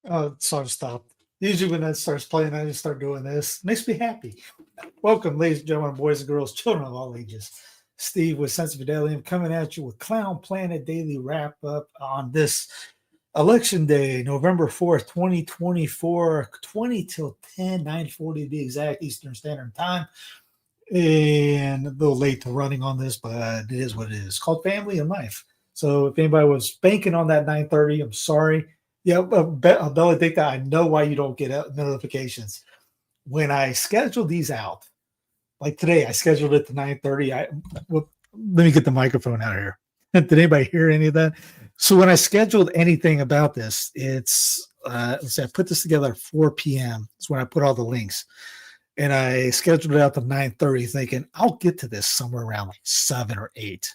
Oh, song stopped. Usually when that starts playing, I just start doing this. Makes me happy. Welcome, ladies and gentlemen, boys and girls, children of all ages. Steve with Sense of Fidelium coming at you with Clown Planet Daily Wrap Up on this election day, November 4th, 2024, 20 till 10, 9:40 to be exact, Eastern Standard Time. And a little late to running on this, but it is what it is. It's called Family and Life. So if anybody was banking on that 9:30, I'm sorry. Yeah, Benedicta, I know why you don't get notifications. When I schedule these out, like today, I scheduled it to 9:30. Let me get the microphone out of here. Did anybody hear any of that? So when I scheduled anything about this, it's let's say I put this together at 4 p.m. It's when I put all the links. And I scheduled it out to 9:30, thinking I'll get to this somewhere around like 7 or 8.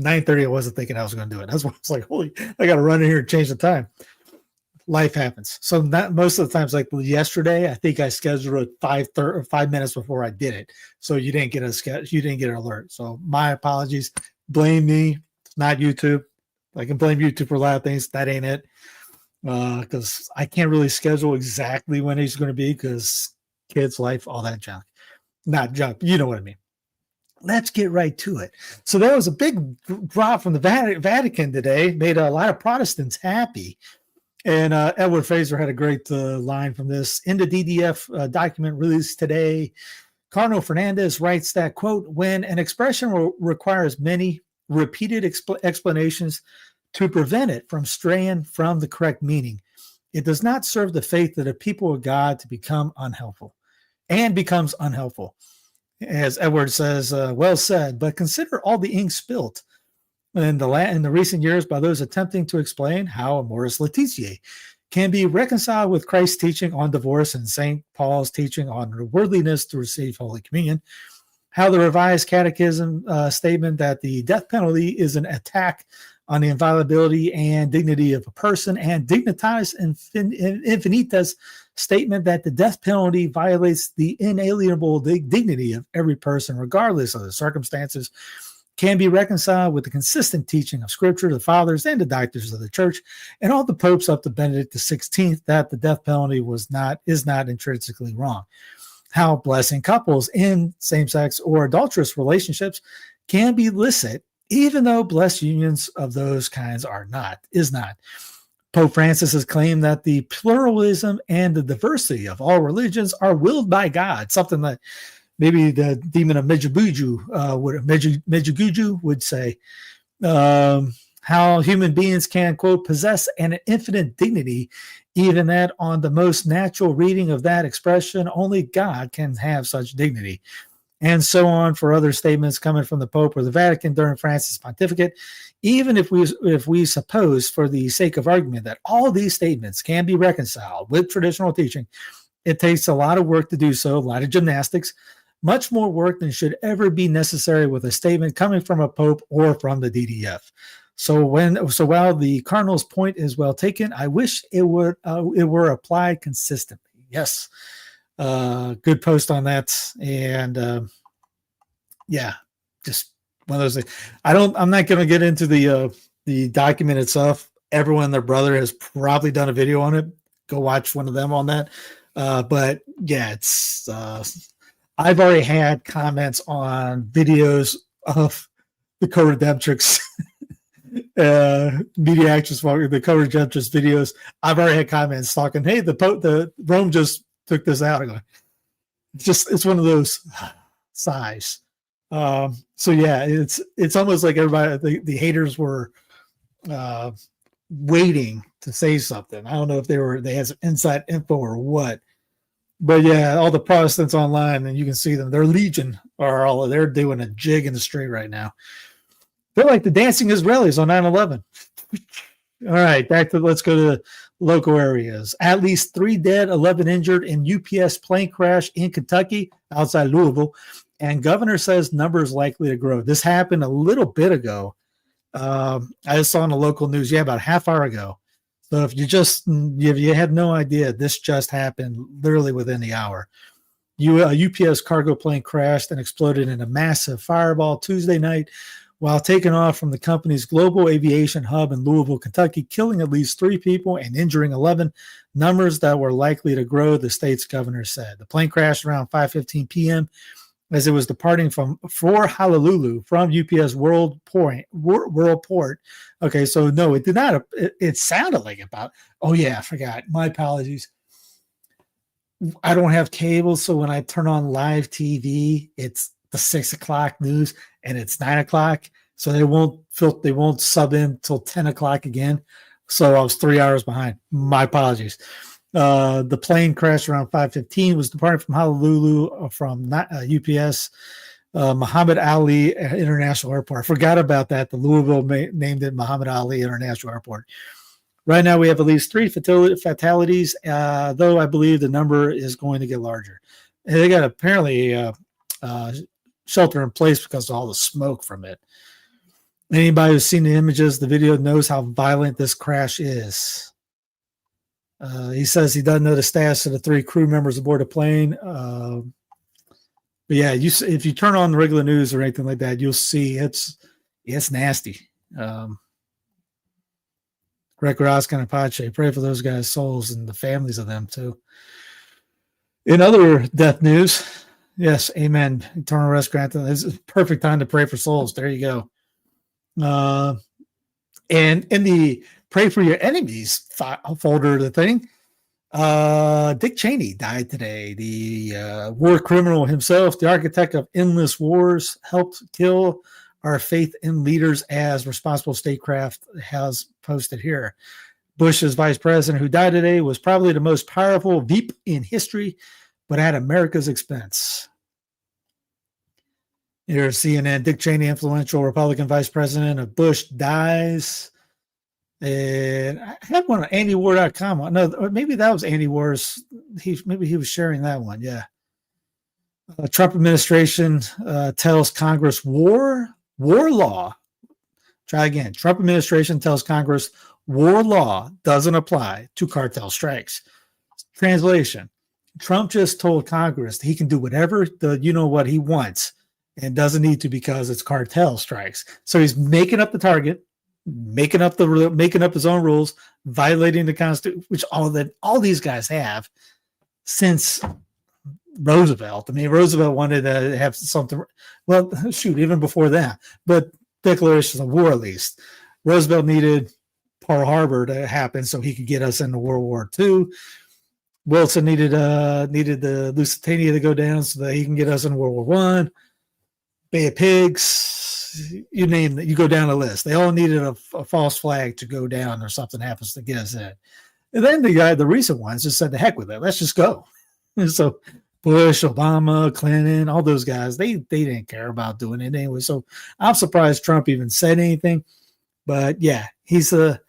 9:30, I wasn't thinking I was going to do it. That's why I was like, holy, I got to run in here and change the time. Life happens. So not most of the times, like yesterday, I think I scheduled it 5 minutes before I did it. So you didn't get an alert. So my apologies. Blame me. It's not YouTube. I can blame YouTube for a lot of things. That ain't it. Because I can't really schedule exactly when he's going to be because kids, life, all that junk. Not junk. You know what I mean. Let's get right to it. So there was a big drop from the Vatican today. Made a lot of Protestants happy. And Edward Fraser had a great line from this. In the DDF document released today, Cardinal Fernandez writes that, quote, when an expression requires many repeated explanations to prevent it from straying from the correct meaning, it does not serve the faith of the people of God to become unhelpful and becomes unhelpful. As Edward says, well said, but consider all the ink spilt in the recent years by those attempting to explain how Amoris Laetitia can be reconciled with Christ's teaching on divorce and St. Paul's teaching on worthiness to receive Holy Communion, how the Revised Catechism statement that the death penalty is an attack on the inviolability and dignity of a person, and Dignitas Infinitas statement that the death penalty violates the inalienable dignity of every person, regardless of the circumstances, can be reconciled with the consistent teaching of Scripture, the fathers and the doctors of the Church, and all the popes up to Benedict XVI that the death penalty is not intrinsically wrong. How blessing couples in same-sex or adulterous relationships can be licit, even though blessed unions of those kinds is not. Pope Francis has claimed that the pluralism and the diversity of all religions are willed by God, something that maybe the demon of Medjugorje would say. How human beings can, quote, possess an infinite dignity, even that on the most natural reading of that expression, only God can have such dignity. And so on for other statements coming from the Pope or the Vatican during Francis' pontificate. Even if we suppose, for the sake of argument, that all these statements can be reconciled with traditional teaching, it takes a lot of work to do so, a lot of gymnastics, much more work than should ever be necessary with a statement coming from a Pope or from the DDF. So while the Cardinal's point is well taken, I wish it were applied consistently. Yes. Good post on that. And yeah, just one of those things. I'm not going to get into the document itself. Everyone and their brother has probably done a video on it. Go watch one of them on that. But yeah, it's I've already had comments on videos of the co-redemptrix media actress, the co-redemptrix videos. I've already had comments talking, hey, the Rome just took this out. I go, it's one of those sighs. So yeah, it's almost like everybody, the haters were waiting to say something. I don't know if they had some inside info or what, but yeah, all the Protestants online, and you can see them. They're legion, they're doing a jig in the street right now. They're like the dancing Israelis on 9/11. All right, let's go to local areas. At least 3 dead, 11 injured in UPS plane crash in Kentucky outside Louisville. And governor says numbers likely to grow. This happened a little bit ago. I just saw on the local news, about a half hour ago. So if you had no idea, this just happened literally within the hour. A UPS cargo plane crashed and exploded in a massive fireball Tuesday night while taking off from the company's global aviation hub in Louisville, Kentucky, killing at least 3 people and injuring 11, numbers that were likely to grow, the state's governor said. The plane crashed around 5:15 p.m. as it was departing for Honolulu from UPS World Port. Okay, so no, it did not. It sounded like about. Oh yeah, I forgot. My apologies. I don't have cable, so when I turn on live TV, it's the 6 o'clock news and it's 9 o'clock. So they won't sub in till 10 o'clock again. So I was 3 hours behind. My apologies. The plane crashed around 5:15, was departing from Honolulu from UPS Muhammad Ali International Airport. I forgot about that. The Louisville named it Muhammad Ali International Airport. Right now, we have at least 3 fatalities, though I believe the number is going to get larger. And they got apparently shelter in place because of all the smoke from it. Anybody who's seen the images, the video, knows how violent this crash is. He says he doesn't know the status of the 3 crew members aboard the plane. But yeah, if you turn on the regular news or anything like that, you'll see it's nasty. Greco Oscar and Apache, pray for those guys' souls and the families of them too. In other death news, yes, amen. Eternal rest granted. This is a perfect time to pray for souls. There you go. And in the pray for your enemies folder, the thing, Dick Cheney died today. The war criminal himself, the architect of endless wars, helped kill our faith in leaders as responsible statecraft has posted here. Bush's vice president, who died today, was probably the most powerful veep in history, but at America's expense. Here's CNN. Dick Cheney, influential Republican vice president of Bush, dies. And I had one on AndyWar.com. No, maybe that was Andy War's. Maybe he was sharing that one. Yeah. Trump administration tells Congress war law. Try again. Trump administration tells Congress war law doesn't apply to cartel strikes. Translation. Trump just told Congress he can do whatever he wants and doesn't need to because it's cartel strikes. So he's making up the target, making up his own rules, violating the Constitution, which all these guys have since Roosevelt. I mean, Roosevelt wanted to have something. Well, shoot, even before that, but declarations of war at least. Roosevelt needed Pearl Harbor to happen so he could get us into World War II. Wilson needed the Lusitania to go down so that he can get us in World War One. Bay of Pigs, you name it, you go down the list. They all needed a false flag to go down or something happens to get us in. And then the recent ones just said, the heck with it, let's just go. And so Bush, Obama, Clinton, all those guys, they didn't care about doing it anyway. So I'm surprised Trump even said anything. But yeah, he's another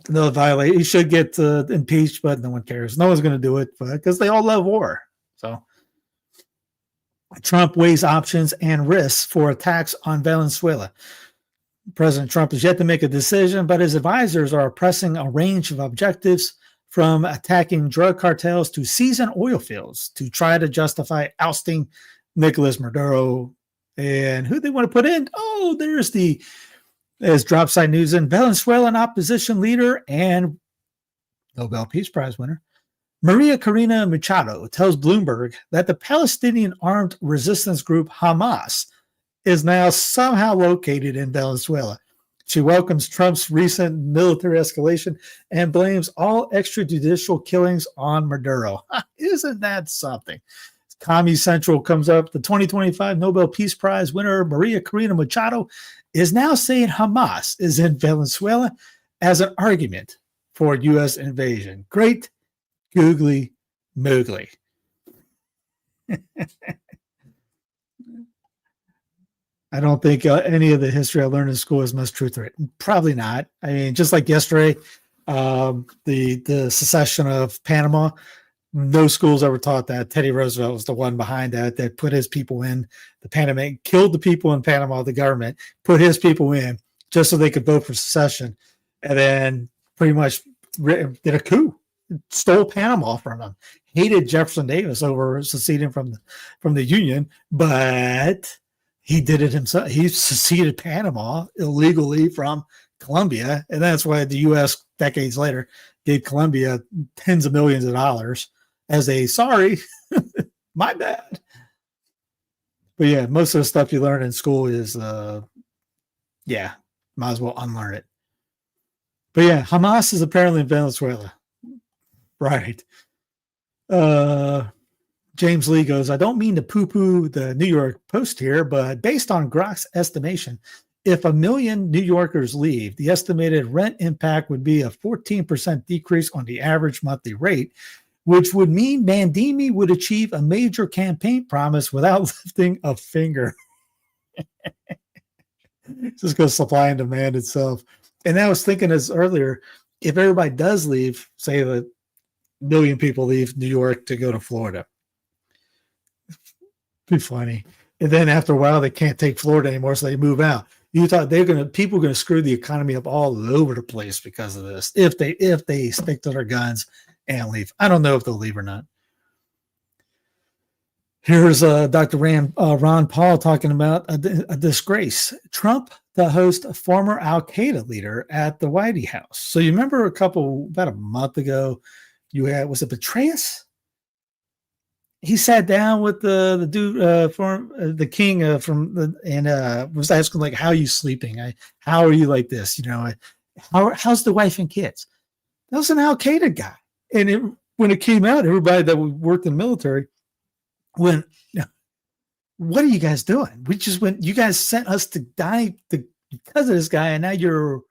violator. He should get impeached, but no one cares. No one's going to do it because they all love war. So Trump weighs options and risks for attacks on Venezuela. President Trump has yet to make a decision, but his advisors are pressing a range of objectives from attacking drug cartels to seizing oil fields to try to justify ousting Nicolas Maduro. And who they want to put in? Oh, there's drop side news in Venezuelan opposition leader and Nobel Peace Prize winner Maria Corina Machado tells Bloomberg that the Palestinian armed resistance group Hamas is now somehow located in Venezuela. She welcomes Trump's recent military escalation and blames all extrajudicial killings on Maduro. Isn't that something? Commie Central comes up. The 2025 Nobel Peace Prize winner Maria Corina Machado is now saying Hamas is in Venezuela as an argument for U.S. invasion. Great googly moogly. I don't think any of the history I learned in school has much truth to it. Probably not. I mean, just like yesterday, the secession of Panama, no schools ever taught that. Teddy Roosevelt was the one behind that put his people in the Panama, killed the people in Panama, the government, put his people in just so they could vote for secession, and then pretty much did a coup, stole Panama from them, hated Jefferson Davis over seceding from the Union, but He did it himself. He seceded Panama illegally from Colombia, and that's why the U.S. decades later gave Colombia tens of millions of dollars as a sorry, my bad. But yeah, most of the stuff you learn in school is, might as well unlearn it. But yeah, Hamas is apparently in Venezuela. Right. James Lee goes, I don't mean to poo-poo the New York Post here, but based on Grok's estimation, if 1 million New Yorkers leave, the estimated rent impact would be a 14% decrease on the average monthly rate, which would mean Mandimi would achieve a major campaign promise without lifting a finger. Just goes supply and demand itself. And I was thinking this earlier, if everybody does leave, say that 1 million people leave New York to go to Florida, be funny. And then after a while, they can't take Florida anymore, so they move out. You thought people are gonna screw the economy up all over the place because of this. If they stick to their guns and leave, I don't know if they'll leave or not. Here's Dr. Ron Paul talking about a disgrace. Trump to host a former Al-Qaeda leader at the White House. So you remember about a month ago, you had, was it Petraeus? He sat down with the dude the king was asking, like, how are you sleeping? How are you like this? You know, how's the wife and kids? That was an Al-Qaeda guy. And when it came out, everybody that worked in the military went, what are you guys doing? You guys sent us to die because of this guy, and now you're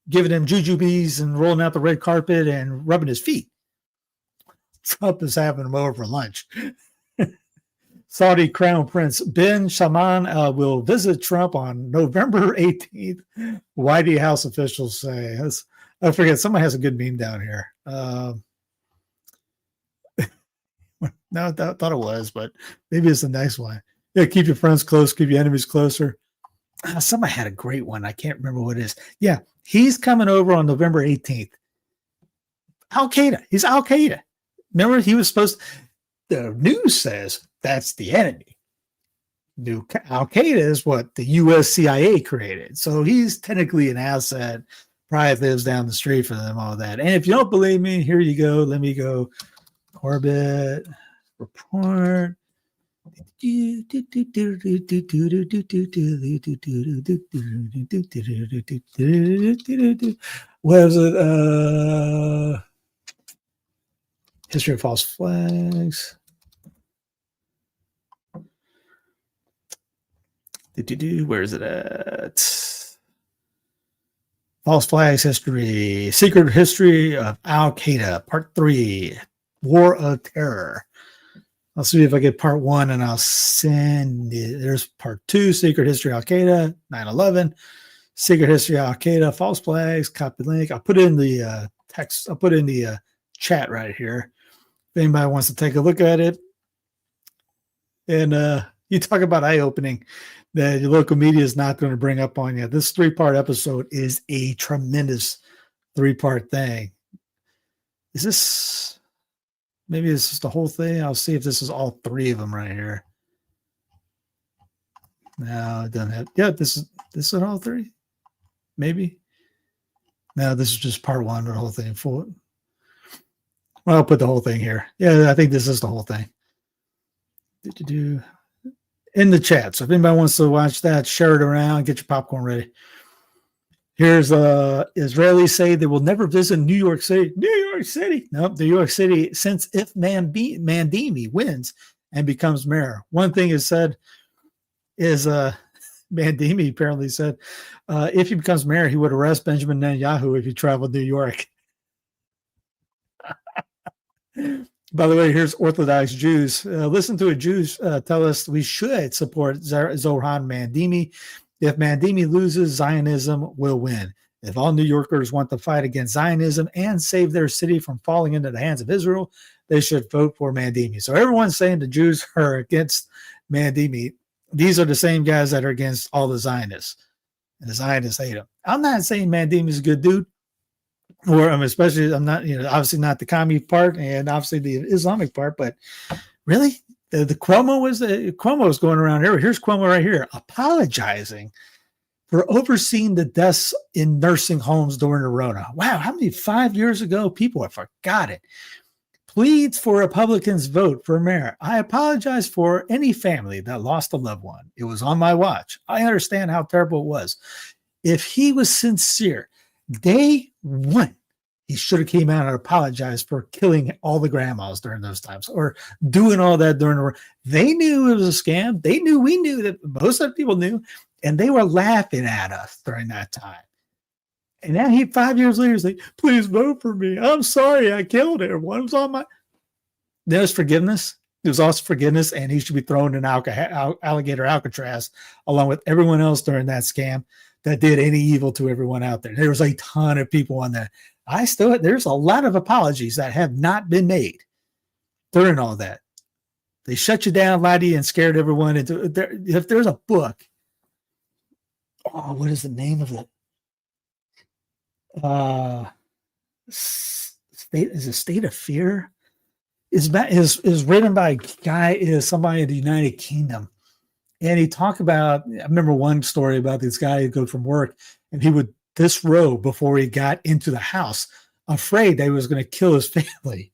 giving him jujubes and rolling out the red carpet and rubbing his feet. Trump is having him over for lunch. Saudi Crown Prince bin Salman will visit Trump on November 18th. White House officials say. I forget, somebody has a good meme down here. No, I thought it was, but maybe it's the next one. Yeah, keep your friends close, keep your enemies closer. Somebody had a great one. I can't remember what it is. Yeah, he's coming over on November 18th. Al-Qaeda. He's Al-Qaeda. Remember, he was supposed to, the news says that's the enemy. Al-Qaeda is what the U.S. CIA created. So he's technically an asset, probably lives down the street from them, all that. And if you don't believe me, here you go. Let me go. Orbit report. What is it? History of false flags. Where is it at? False flags history. Secret history of Al-Qaeda, part 3. War of Terror. I'll see if I get part 1 and I'll send it. There's part 2, Secret History of Al-Qaeda, 9/11, Secret History of Al-Qaeda, false flags, copy link. I'll put it in the text. I'll put it in the chat right here. If anybody wants to take a look at it. And you talk about eye-opening that your local media is not going to bring up on you. This 3-part episode is a tremendous 3-part thing. Is this... Maybe this is the whole thing. I'll see if this is all 3 of them right here. No, it doesn't have. Yeah, this is all 3. Maybe. No, this is just part 1 of the whole thing. Well, I'll put the whole thing here. Yeah, I think this is the whole thing. In the chat. So if anybody wants to watch that, share it around. Get your popcorn ready. Here's Israelis say they will never visit New York City. New York City. Nope, New York City, since if Mandimi wins and becomes mayor. One thing is said is Mandimi apparently said if he becomes mayor, he would arrest Benjamin Netanyahu if he traveled New York. By the way, here's Orthodox Jews. Listen to a Jews tell us we should support Zohran Mandimi. If Mandimi loses, Zionism will win. If all New Yorkers want to fight against Zionism and save their city from falling into the hands of Israel, they should vote for Mandimi. So everyone's saying the Jews are against Mandimi. These are the same guys that are against all the Zionists. And the Zionists hate him. I'm not saying Mandimi is a good dude. Or especially, I'm not, obviously not the commie part and obviously the Islamic part, but really, The Cuomo was going around here. Here's Cuomo right here apologizing for overseeing the deaths in nursing homes during the Rona. Wow, how many 5 years ago people have forgot it. Pleads for Republicans vote for mayor. I apologize for any family that lost a loved one. It was on my watch. I understand how terrible it was. If he was sincere, day one, he should have came out and apologized for killing all the grandmas during those times or doing all that during the. They knew it was a scam. They knew, we knew that most of the people knew, and they were laughing at us during that time. And now 5 years later, he's like, please vote for me. I'm sorry I killed everyone. It was on my. There's forgiveness. There's also forgiveness, and he should be thrown in alligator Alcatraz along with everyone else during that scam that did any evil to everyone out there. There was a ton of people on that. There's a lot of apologies that have not been made during all that. They shut you down, lied to you, and scared everyone. If there's a book, what is the name of it? State of Fear is written by a guy, somebody in the United Kingdom, and he talked about. I remember one story about this guy who'd go from work and he would disrobe before he got into the house, afraid that he was going to kill his family,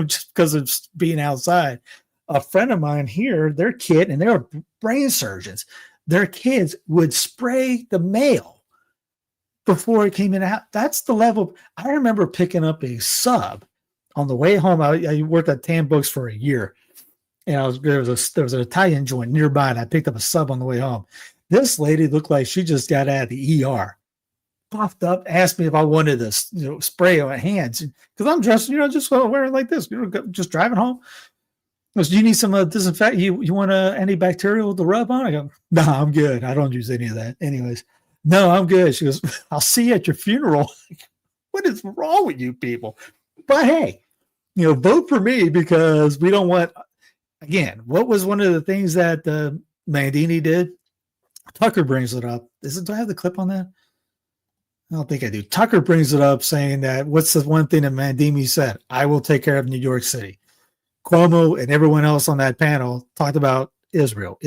just because of being outside. A friend of mine here, their kid, and they were brain surgeons. Their kids would spray the mail before it came in out. That's the level. I remember picking up a sub on the way home. I worked at Tan Books for a year, and there was an Italian joint nearby, and I picked up a sub on the way home. This lady looked like she just got out of the ER, puffed up, asked me if I wanted this, spray on my hands because I'm dressed, just wearing like this, just driving home. Goes, do you need some disinfectant? You want antibacterial to rub on? I go, no, I'm good. I don't use any of that. Anyways. No, I'm good. She goes, I'll see you at your funeral. What is wrong with you people? But hey, vote for me because we don't want, again, what was one of the things that Mandi did? Tucker brings it up. Do I have the clip on that? I don't think I do. Tucker brings it up saying that what's the one thing that Mandi said? I will take care of New York City. Cuomo and everyone else on that panel talked about Israel.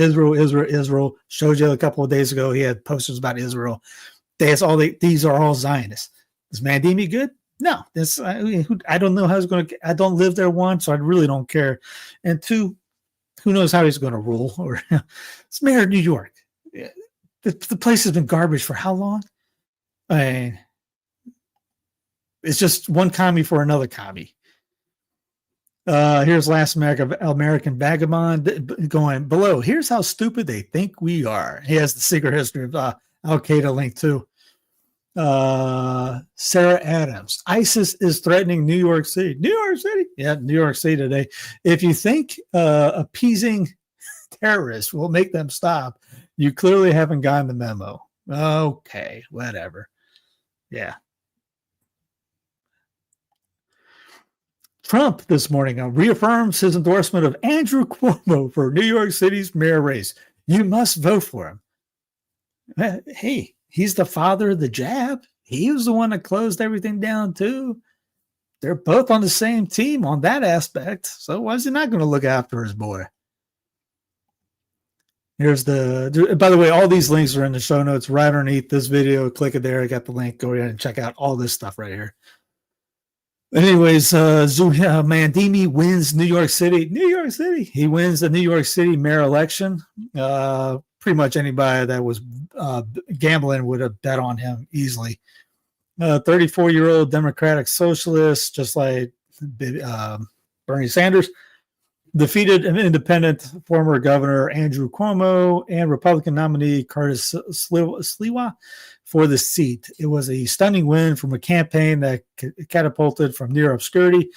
Showed you a couple of days ago. He had posters about Israel. These are all Zionists. Is Mandi good? No. I don't know how he's going to. I don't live there, one, so I really don't care. And two, who knows how he's going to rule? Or it's mayor of New York. The place has been garbage for how long? It's just one commie for another commie. Here's Last American Vagabond going below. Here's how stupid they think we are. He has the secret history of Al-Qaeda link too. Sarah Adams. ISIS is threatening New York City. New York City? Yeah, New York City today. If you think appeasing terrorists will make them stop, you clearly haven't gotten the memo. Okay, whatever. Yeah. Trump this morning reaffirms his endorsement of Andrew Cuomo for New York City's mayor race. You must vote for him. Hey, he's the father of the jab. He was the one that closed everything down too. They're both on the same team on that aspect. So why is he not going to look after his boy? Here's by the way, all these links are in the show notes right underneath this video. Click it there. I got the link. Go ahead and check out all this stuff right here. Anyways, Mandi wins New York City. New York City. He wins the New York City mayor election. Pretty much anybody that was gambling would have bet on him easily. 34-year-old Democratic socialist, just like Bernie Sanders, defeated an independent former governor Andrew Cuomo and Republican nominee Curtis Sliwa for the seat. It was a stunning win from a campaign that catapulted from near obscurity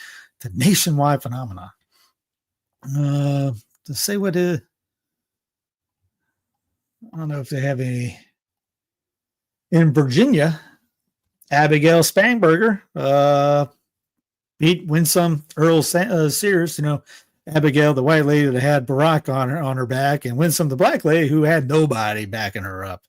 to nationwide phenomena. To say what I don't know if they have any. In Virginia, Abigail Spanberger beat Winsome Earl Sears, Abigail, the white lady that had Barack on her back, and Winsome, the black lady who had nobody backing her up.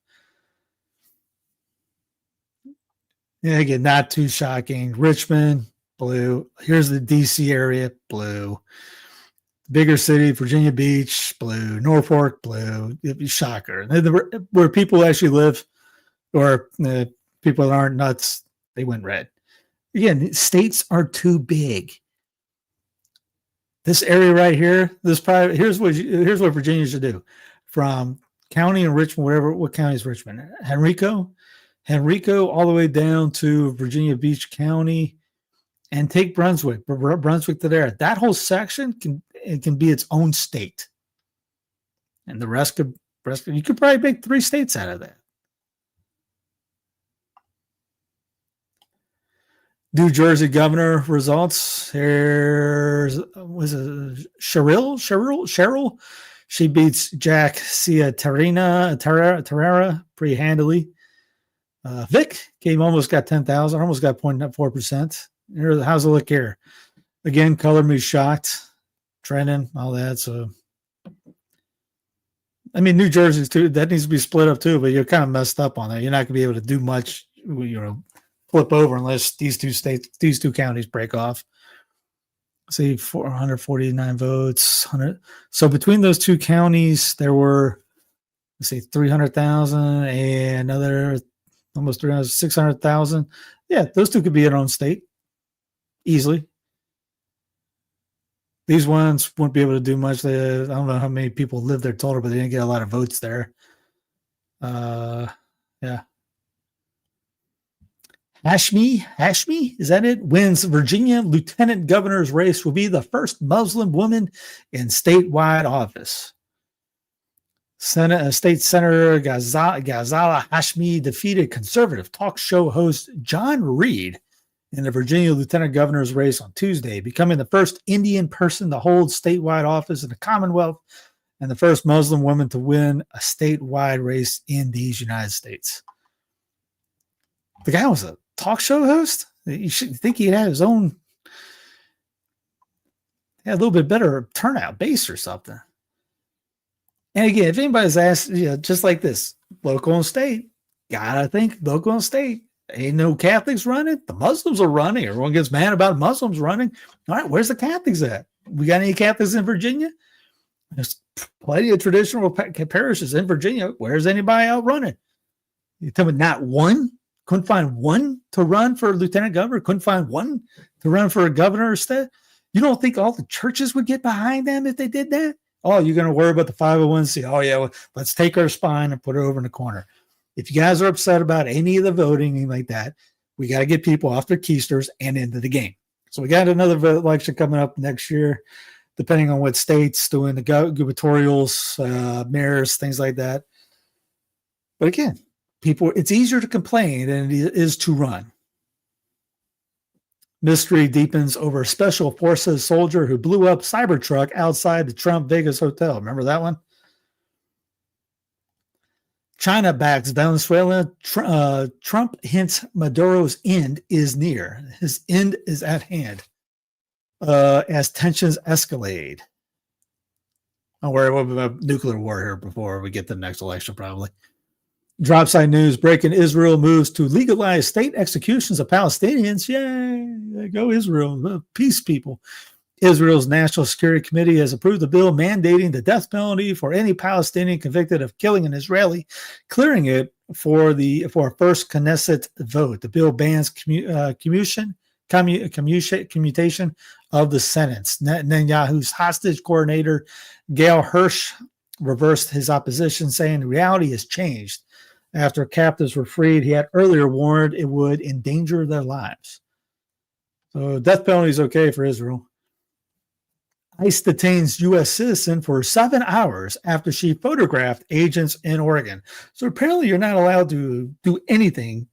And again, not too shocking. Richmond, blue. Here's the DC area, blue. Bigger city, Virginia Beach, blue. Norfolk, blue. Shocker. Where people actually live, or people that aren't nuts, they went red. Again, states are too big. This area right here, here's what Virginia should do. From county and Richmond, what county is Richmond? Henrico, all the way down to Virginia Beach County, and take Brunswick to there. That whole section can be its own state, and the rest you could probably make 3 states out of that. New Jersey governor results. Here's Cheryl. She beats Jack Terrera pretty handily. Vic almost got 10,000, almost got 0.4%. How's it look here? Again, color me shocked, trending, all that. So, I mean, New Jersey too. That needs to be split up too. But you're kind of messed up on that. You're not going to be able to do much. Flip over unless these two counties break off. See, 449 votes. 100. So between those 2 counties, there were, let's see, 300,000 and another almost 600,000. Yeah, those 2 could be their own state easily. These ones wouldn't be able to do much. I don't know how many people live there total, but they didn't get a lot of votes there. Yeah. Hashmi, is that it? Wins Virginia lieutenant governor's race, will be the first Muslim woman in statewide office. State Senator Ghazala Hashmi defeated conservative talk show host John Reed in the Virginia lieutenant governor's race on Tuesday, becoming the first Indian person to hold statewide office in the Commonwealth and the first Muslim woman to win a statewide race in these United States. The guy was a talk show host. You should think he'd have his own, a little bit better turnout base or something. And again, if anybody's asked, just like this, local and state, gotta think local and state. Ain't no Catholics running. The Muslims are running. Everyone gets mad about Muslims running. All right, where's the Catholics at? We got any Catholics in Virginia? There's plenty of traditional parishes in Virginia. Where's anybody out running? You tell me not one? Couldn't find one to run for lieutenant governor? Couldn't find one to run for a governor instead? You don't think all the churches would get behind them if they did that? Oh, you're going to worry about the 501c. Oh, yeah, well, let's take our spine and put it over in the corner. If you guys are upset about any of the voting, anything like that, we got to get people off their keisters and into the game. So we got another election coming up next year, depending on what states doing the gubernatorials, mayors, things like that. But again, it's easier to complain than it is to run. Mystery deepens over special forces soldier who blew up Cybertruck outside the Trump Vegas hotel. Remember that one? China backs Venezuela. Trump hints Maduro's end is near. His end is at hand as tensions escalate. I'll worry about nuclear war here before we get to the next election, probably. Dropside news breaking: Israel moves to legalize state executions of Palestinians. Yay, go Israel, peace people. Israel's National Security Committee has approved a bill mandating the death penalty for any Palestinian convicted of killing an Israeli, clearing it for a first Knesset vote. The bill bans commutation of the sentence. Netanyahu's hostage coordinator, Gail Hirsch, reversed his opposition, saying reality has changed. After captives were freed, he had earlier warned it would endanger their lives. So death penalty is okay for Israel. ICE detains U.S. citizen for 7 hours after she photographed agents in Oregon. So apparently you're not allowed to do anything,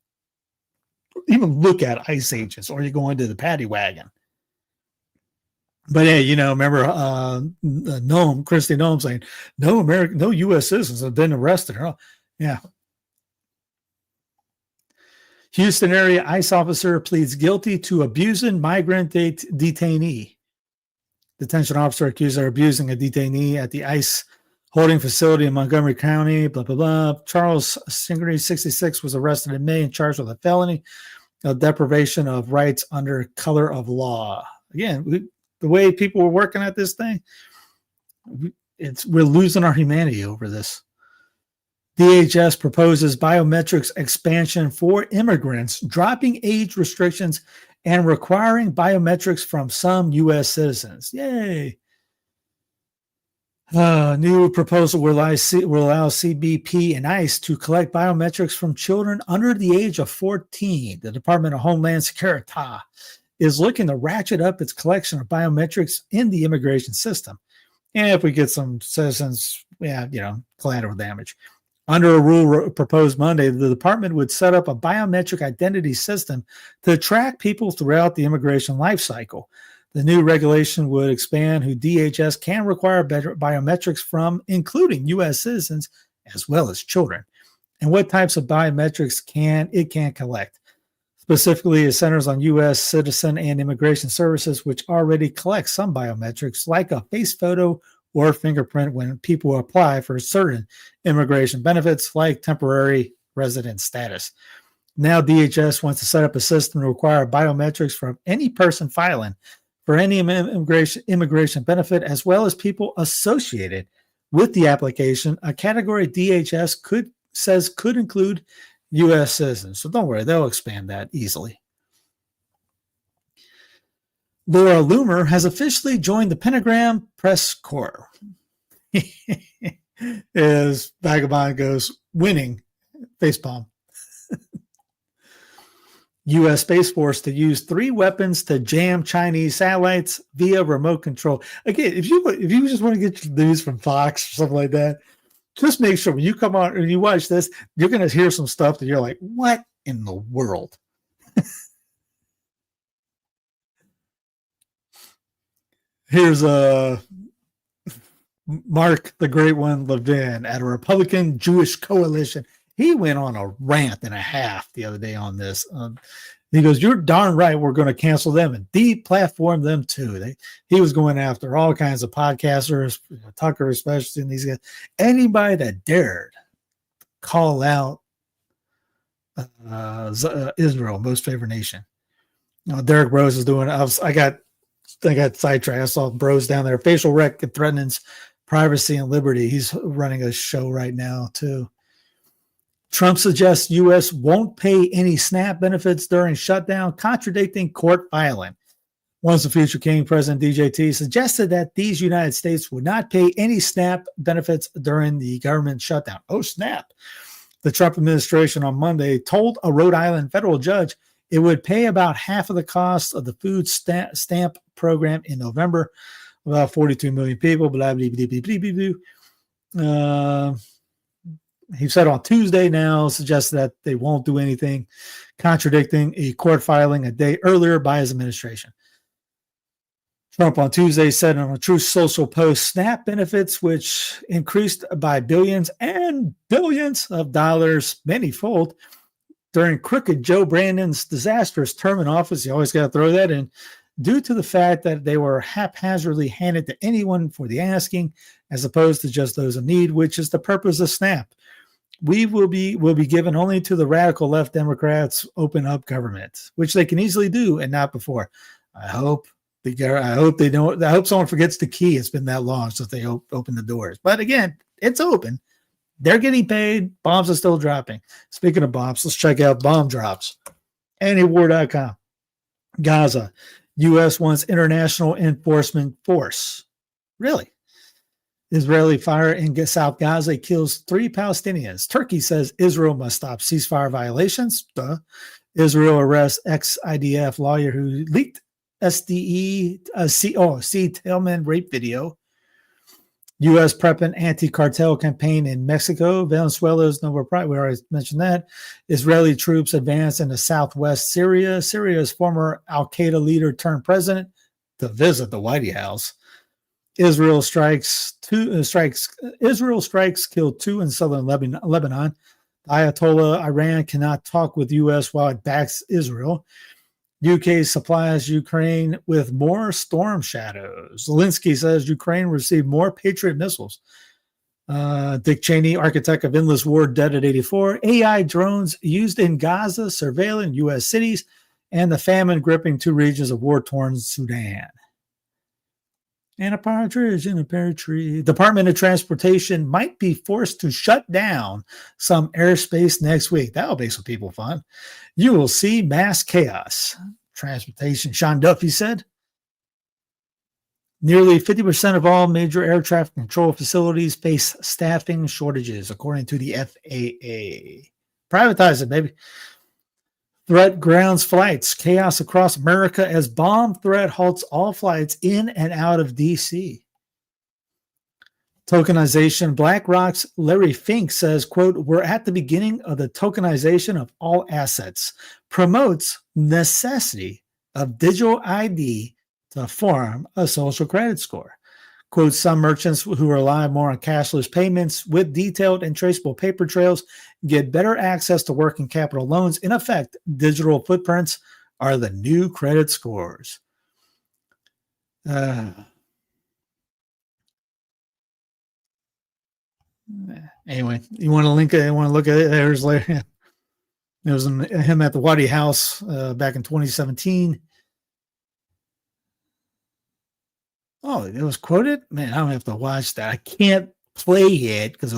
even look at ICE agents, or you go into the paddy wagon. But hey, remember Christy Nome saying, no U.S. citizens have been arrested. Oh, yeah. Houston area ICE officer pleads guilty to abusing migrant detainee. Detention officer accused of abusing a detainee at the ICE holding facility in Montgomery County, blah, blah, blah. Charles Singery, 66, was arrested in May and charged with a felony of deprivation of rights under color of law. Again, the way people were working at this thing, We're losing our humanity over this. DHS proposes biometrics expansion for immigrants, dropping age restrictions and requiring biometrics from some U.S. citizens. Yay. New proposal will allow CBP and ICE to collect biometrics from children under the age of 14. The Department of Homeland Security is looking to ratchet up its collection of biometrics in the immigration system. And if we get some citizens, collateral damage. Under a rule proposed Monday, the department would set up a biometric identity system to track people throughout the immigration life cycle. The new regulation would expand who DHS can require biometrics from, including U.S. citizens as well as children, and what types of biometrics it can collect. Specifically, it centers on U.S. citizen and immigration services, which already collect some biometrics, like a face photo or fingerprint when people apply for certain immigration benefits, like temporary resident status. Now, DHS wants to set up a system to require biometrics from any person filing for any immigration benefit, as well as people associated with the application, a category DHS could include U.S. citizens. So don't worry, they'll expand that easily. Laura Loomer has officially joined the Pentagon Press Corps. As Vagabond goes, winning facepalm. U.S. Space Force to use 3 weapons to jam Chinese satellites via remote control. Again, if you just want to get your news from Fox or something like that, just make sure when you come on and you watch this, you're going to hear some stuff that you're like, what in the world? Here's Mark, the Great One, Levin at a Republican Jewish coalition. He went on a rant and a half the other day on this. He goes, "You're darn right. We're going to cancel them and deplatform them too." He was going after all kinds of podcasters, Tucker especially, and these guys. Anybody that dared call out Israel, most favored nation. Derek Rose is doing. I got sidetracked. I saw Bros down there. Facial rec threatens privacy and liberty. He's running a show right now too. Trump suggests U.S. won't pay any SNAP benefits during shutdown, contradicting court filing. Once the future king, President DJT, suggested that these United States would not pay any SNAP benefits during the government shutdown. Oh, snap. The Trump administration on Monday told a Rhode Island federal judge it would pay about half of the cost of the food stamp program in November. About 42 million people, blah, blah, blah, blah, blah, blah. He said on Tuesday now, suggested that they won't do anything, contradicting a court filing a day earlier by his administration. Trump on Tuesday said on a Truth Social post, SNAP benefits, which increased by billions and billions of dollars, manyfold, during crooked Joe Brandon's disastrous term in office. You always got to throw that in. Due to the fact that they were haphazardly handed to anyone for the asking, as opposed to just those in need, which is the purpose of SNAP. We will be given only to the radical left Democrats open up government, which they can easily do and not before. I hope they don't. I hope someone forgets the key. It's been that long since they open the doors. But again, it's open. They're getting paid. Bombs are still dropping. Speaking of bombs, let's check out bomb drops. Antiwar.com. Gaza. U.S. wants international enforcement force. Really? Israeli fire in South Gaza kills 3 Palestinians. Turkey says Israel must stop ceasefire violations. Israel arrests ex-IDF lawyer who leaked Tillman rape video. U.S. prepping anti-cartel campaign in Mexico. Venezuela's no pride. We already mentioned that. Israeli troops advance into southwest Syria. Syria's former Al-Qaeda leader turned president to visit the White House. Israel strikes, killed 2 in southern Lebanon. Ayatollah Iran cannot talk with U.S. while it backs Israel. UK supplies Ukraine with more storm shadows. Zelensky says Ukraine received more Patriot missiles. Dick Cheney, architect of endless war, dead at 84. AI drones used in Gaza, surveilling U.S. cities, and the famine gripping 2 regions of war-torn Sudan. And a partridge in a pear tree. Department of Transportation might be forced to shut down some airspace next week. That'll make some people fun. You will see mass chaos. Transportation, Sean Duffy said. Nearly 50% of all major air traffic control facilities face staffing shortages, according to the FAA. Privatize it, baby. Threat grounds flights. Chaos across America as bomb threat halts all flights in and out of D.C. Tokenization. BlackRock's Larry Fink says, quote, we're at the beginning of the tokenization of all assets. Promotes necessity of digital ID to form a social credit score. Quote, some merchants who rely more on cashless payments with detailed and traceable paper trails get better access to working capital loans. In effect, digital footprints are the new credit scores. Anyway, you want to link it? You want to look at it? There's later. There was him at the White House back in 2017. Oh, it was quoted? Man, I don't have to watch that. I can't play it because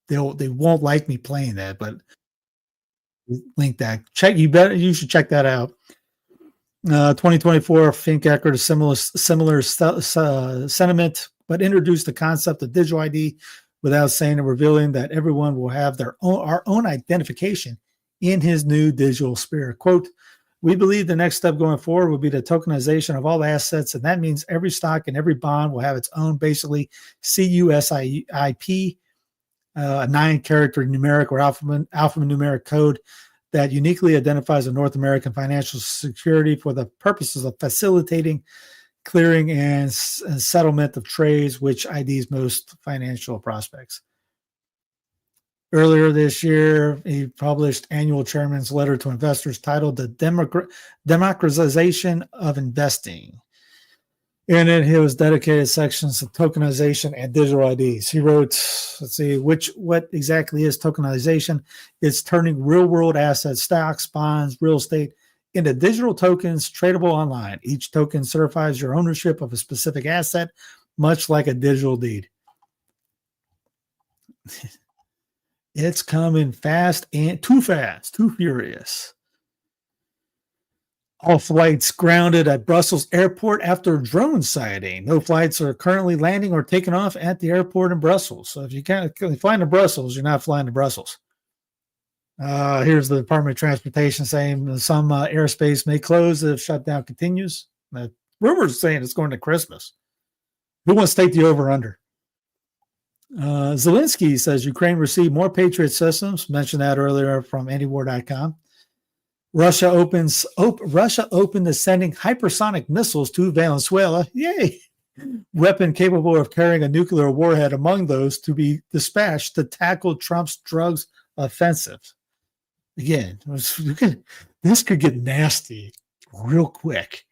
they won't like me playing that, but link that. You should check that out. 2024, Fink echoed a similar sentiment, but introduced the concept of digital ID without saying or revealing that everyone will have our own identification in his new digital sphere. Quote, we believe the next step going forward will be the tokenization of all assets, and that means every stock and every bond will have its own, basically, CUSIP, a 9-character numeric or alphanumeric code that uniquely identifies a North American financial security for the purposes of facilitating clearing and settlement of trades, which IDs most financial prospects. Earlier this year, he published annual chairman's letter to investors titled The Democratization of Investing. In it, he was dedicated sections of tokenization and digital IDs. He wrote, let's see, what exactly is tokenization? It's turning real-world assets, stocks, bonds, real estate, into digital tokens tradable online. Each token certifies your ownership of a specific asset, much like a digital deed. It's coming fast and too furious. All flights grounded at Brussels airport after drone sighting. No flights are currently landing or taking off at the airport in Brussels. So if you can't fly to Brussels, you're not flying to Brussels. Here's the Department of Transportation saying some airspace may close if shutdown continues. Rumors saying it's going to Christmas. Who wants to take the over-under? Zelensky says Ukraine received more Patriot systems. Mentioned that earlier from antiwar.com. Russia opened to sending hypersonic missiles to Venezuela. Yay! Weapon capable of carrying a nuclear warhead among those to be dispatched to tackle Trump's drugs offensive. Again, this could get nasty real quick.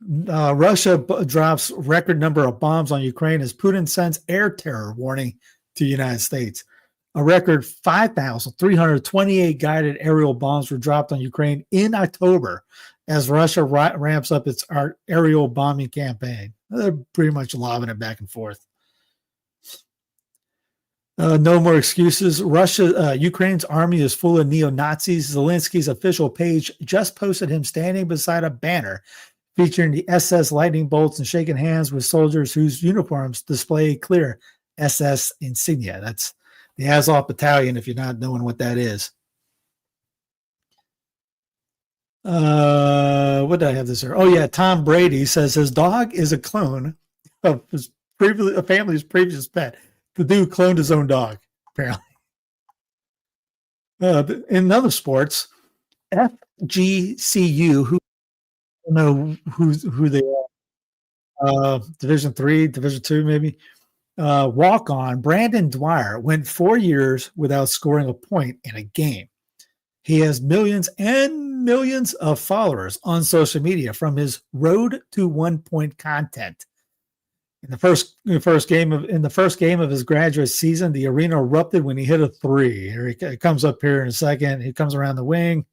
Russia drops record number of bombs on Ukraine as Putin sends air terror warning to the United States. A record 5,328 guided aerial bombs were dropped on Ukraine in October as Russia ramps up its aerial bombing campaign. They're pretty much lobbing it back and forth. No more excuses. Ukraine's army is full of neo-Nazis. Zelensky's official page just posted him standing beside a banner featuring the SS lightning bolts and shaking hands with soldiers whose uniforms display clear SS insignia. That's the Azov Battalion, if you're not knowing what that is. What did I have this here? Oh, yeah, Tom Brady says his dog is a clone of a family's previous pet. The dude cloned his own dog, apparently. In other sports, FGCU, who I don't know who they are, Division 3, Division 2, maybe. Walk-on Brandon Dwyer went 4 years without scoring a point in a game. He has millions and millions of followers on social media from his road to 1 point content. In the first game of his graduate season, the arena erupted when he hit a three. Here he comes up here in a second. He comes around the wing.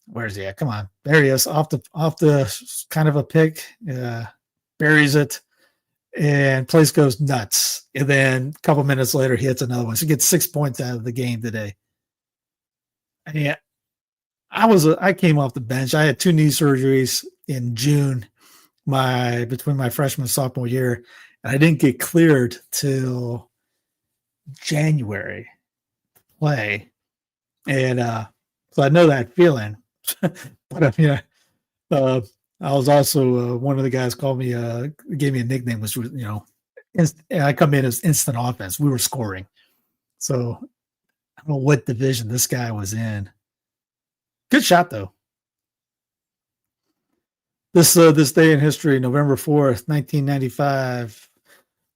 Where's he at? Come on, there he is. Off the kind of a pick. buries it, and place goes nuts. And then a couple minutes later, he hits another one. So he gets 6 points out of the game today. And I came off the bench. I had 2 knee surgeries in June, between my freshman and sophomore year, and I didn't get cleared till January to play. And so I know that feeling. But I was also one of the guys called me, gave me a nickname, which was, I come in as instant offense. We were scoring. So I don't know what division this guy was in. Good shot, though. This day in history, November 4th, 1995,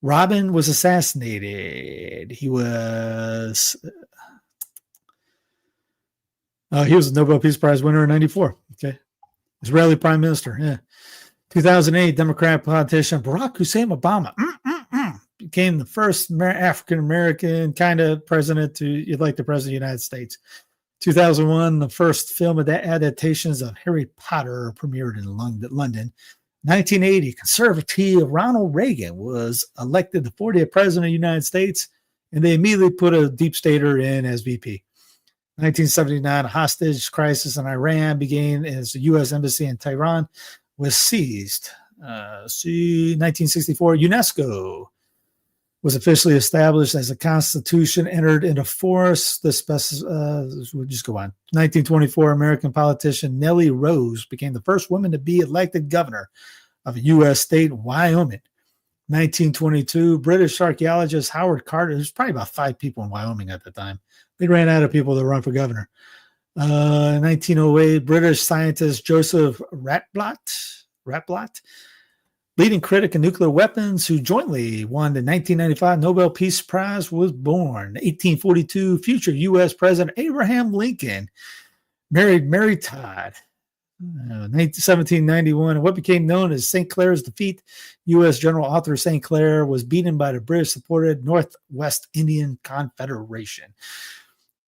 Robin was assassinated. He was a Nobel Peace Prize winner in 94. Okay. Israeli Prime Minister. Yeah. 2008, Democrat politician Barack Hussein Obama became the first African-American kind of president to elect the president of the United States. 2001, the first film adaptations of Harry Potter premiered in London. 1980, conservative Ronald Reagan was elected the 40th president of the United States, and they immediately put a deep stater in as VP. 1979, a hostage crisis in Iran began as the U.S. embassy in Tehran was seized. 1964, UNESCO was officially established as a constitution entered into force. We'll just go on. 1924, American politician Nellie Rose became the first woman to be elected governor of a U.S. state, Wyoming. 1922, British archaeologist Howard Carter, there's probably about 5 people in Wyoming at the time. They ran out of people to run for governor. 1908, British scientist Joseph Ratblot, leading critic of nuclear weapons who jointly won the 1995 Nobel Peace Prize, was born. 1842, future U.S. President Abraham Lincoln married Mary Todd. 1791, what became known as St. Clair's defeat, U.S. General Arthur St. Clair was beaten by the British-supported Northwest Indian Confederation.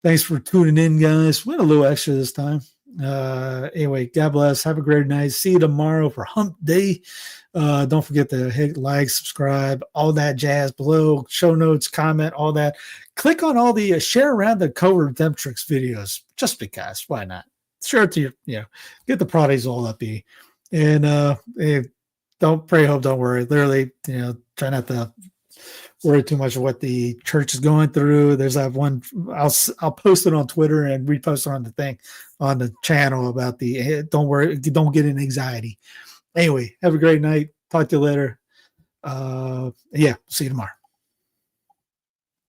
Thanks for tuning in, guys. Went a little extra this time. Anyway, God bless. Have a great night. See you tomorrow for Hump Day. Don't forget to hit like, subscribe, all that jazz below. Show notes, comment, all that. Click on all the share around the Coverdemetrics videos, just because. Why not? Share it to your, get the products all up. And don't pray, hope, don't worry. Literally, try not to worry too much of what the church is going through. There's that one, I'll post it on Twitter and repost it on the thing on the channel about don't worry, don't get an anxiety. Anyway, have a great night. Talk to you later. See you tomorrow.